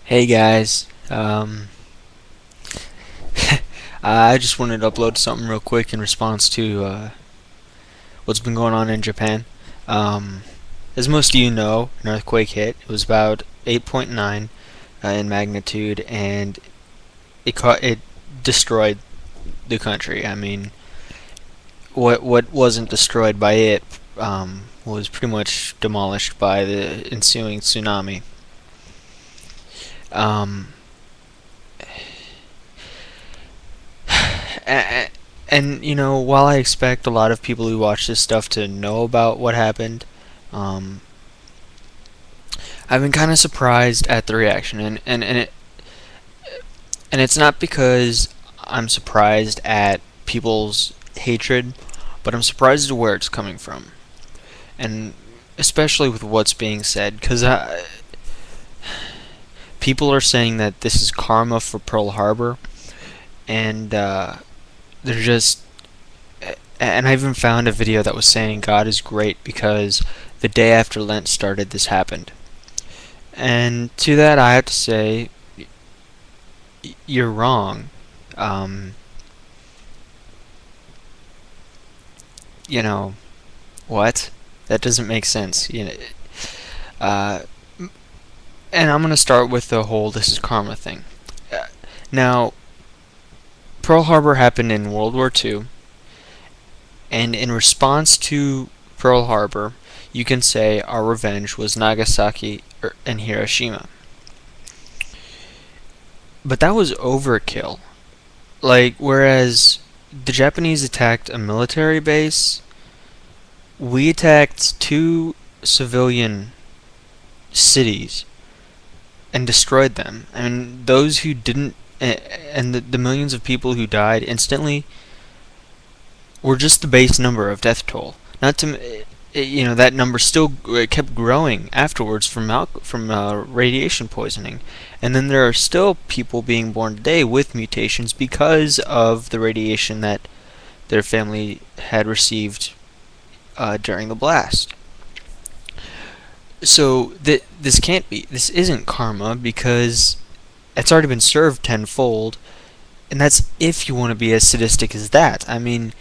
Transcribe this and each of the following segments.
Hey guys, I just wanted to upload something real quick in response to what's been going on in Japan. Um, as most of you know, an earthquake hit. It was about 8.9 in magnitude, and it destroyed the country. I mean, what wasn't destroyed by it was pretty much demolished by the ensuing tsunami. Um, and while I expect a lot of people who watch this stuff to know about what happened, um, I've been kind of surprised at the reaction, and it's not because I'm surprised at people's hatred, but I'm surprised at where it's coming from, and especially with what's being said, because people are saying that this is karma for Pearl Harbor, and they're just and I even found a video that was saying God is great because the day after Lent started, this happened. And to that, I have to say, you're wrong. Um, you know what? That doesn't make sense. Uh, and I'm gonna start with the whole "this is karma" thing. Uh, Now, Pearl Harbor happened in World War II, and in response to Pearl Harbor, you can say our revenge was Nagasaki and Hiroshima. But that was overkill. Like, whereas the Japanese attacked a military base, we attacked two civilian cities and destroyed them. I mean, those who didn't, and the millions of people who died instantly were just the base number of death toll. Not to, that number still kept growing afterwards from radiation poisoning, and then there are still people being born today with mutations because of the radiation that their family had received during the blast. So this isn't karma because it's already been served tenfold, and that's if you want to be as sadistic as that. I mean,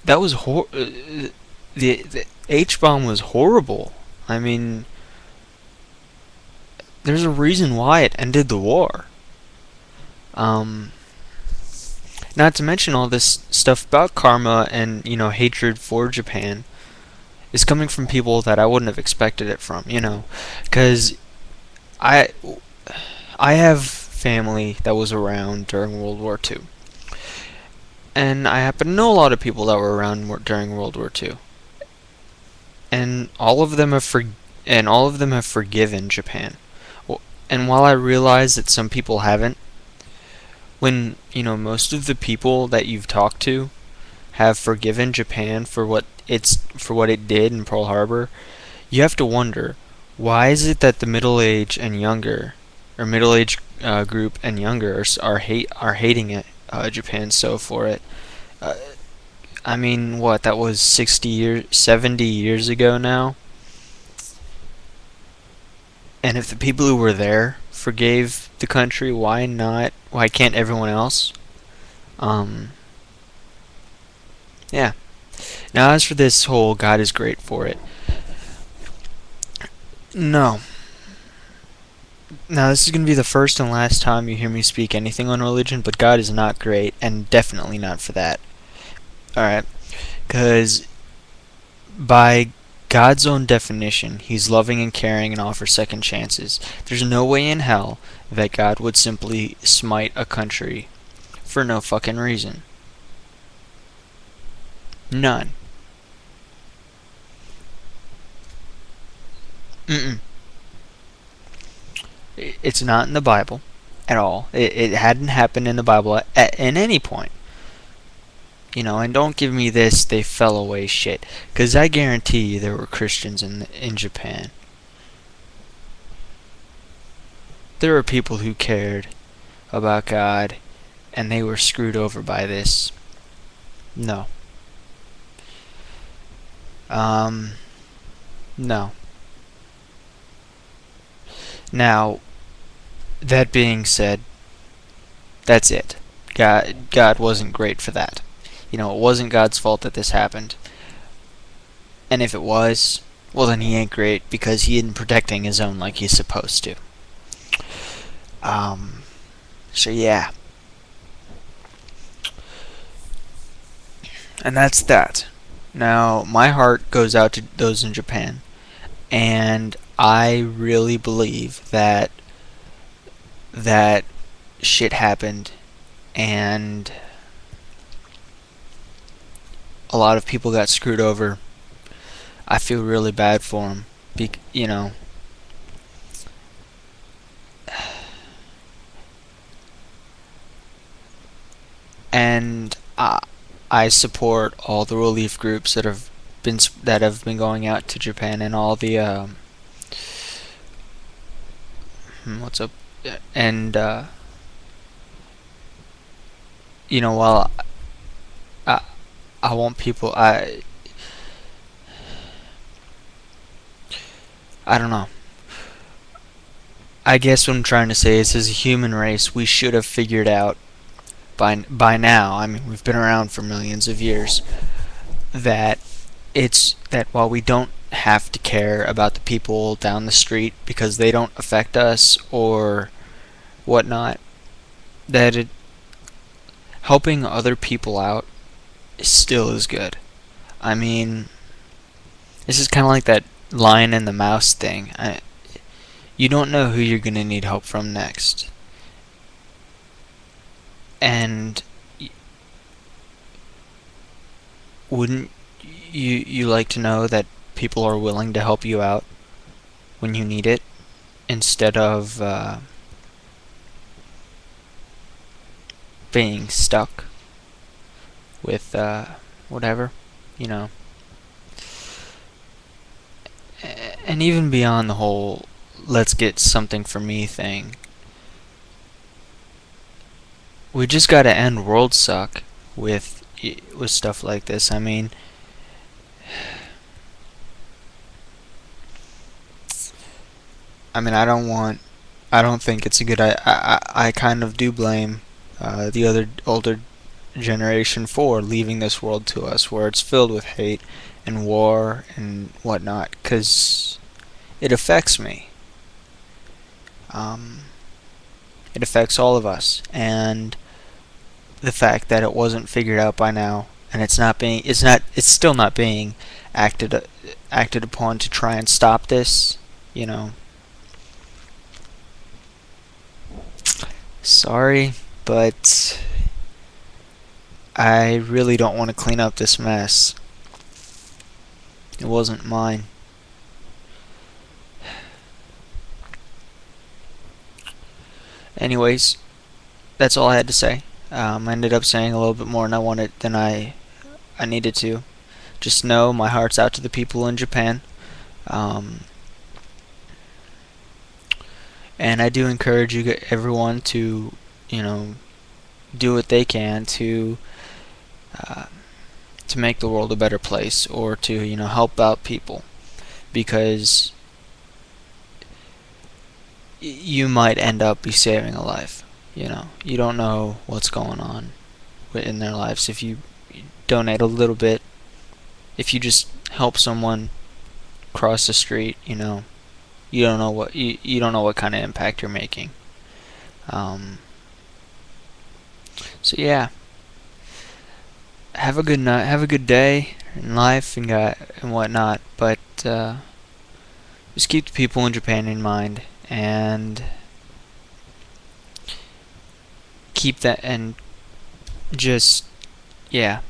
that was the H bomb was horrible. I mean, there's a reason why it ended the war. Um, Not to mention all this stuff about karma and hatred for Japan is coming from people that I wouldn't have expected it from. Because I I have family that was around during World War II, and I happen to know a lot of people that were around during World War II, and all of them have forgiven Japan. And while I realize that some people haven't, when most of the people that you've talked to have forgiven Japan for what it did in Pearl Harbor, you have to wonder, why is it that the middle age group and younger are hating it, Japan so for it? Uh, I mean, what, that was 70 years ago now, and if the people who were there forgave the country, why not? Why can't everyone else? Um, yeah. Now, as for this whole God is great for it, no. Now, this is going to be the first and last time you hear me speak anything on religion, but God is not great, and definitely not for that. Alright? Because by God's own definition, He's loving and caring and offers second chances. There's no way in hell that God would simply smite a country for no fucking reason. None. Mm-mm. It's not in the Bible at all. It hadn't happened in the Bible in any point. And don't give me this "they fell away" shit, because I guarantee you there were Christians in Japan. There were people who cared about God, and they were screwed over by this. No. Um, no. Now, That being said, that's it. God wasn't great for that. You know, it wasn't God's fault that this happened. And if it was, well, then he ain't great because he isn't protecting his own like he's supposed to. Um, so yeah. And that's that. Now, my heart goes out to those in Japan, and I really believe that that shit happened, and a lot of people got screwed over. I feel really bad for them, you know. And I support all the relief groups that have been going out to Japan, and all the what's up, and you know, while I I want people, I don't know. I guess what I'm trying to say is, as a human race, we should have figured out by now. I mean, we've been around for millions of years. That it's that while we don't have to care about the people down the street because they don't affect us or whatnot, that helping other people out still is good. I mean, this is kind of like that lion and the mouse thing. You don't know who you're gonna need help from next, and wouldn't you like to know that people are willing to help you out when you need it, instead of being stuck with whatever, you know. And even beyond the whole let's get something for me thing, we just gotta end world suck with stuff like this. I mean, I don't think it's a good. I kind of do blame the other older generation for leaving this world to us, where it's filled with hate and war and whatnot, because it affects me. Um, it affects all of us, and the fact that it wasn't figured out by now, and it's still not being acted upon to try and stop this. You know, sorry, but I really don't want to clean up this mess. It wasn't mine. Anyways, that's all I had to say. I ended up saying a little bit more than I needed to. Just know my heart's out to the people in Japan. Um, and I do encourage everyone to, you know, do what they can uh, to make the world a better place, or to, you know, help out people, because you might end up be saving a life. You know, you don't know what's going on in their lives. If you donate a little bit, if you just help someone cross the street, you know, you don't know what kind of impact you're making. Um, so yeah, have a good night, have a good day in life and whatnot. But just keep the people in Japan in mind, and keep that, and just, yeah.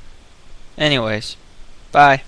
Anyways, bye.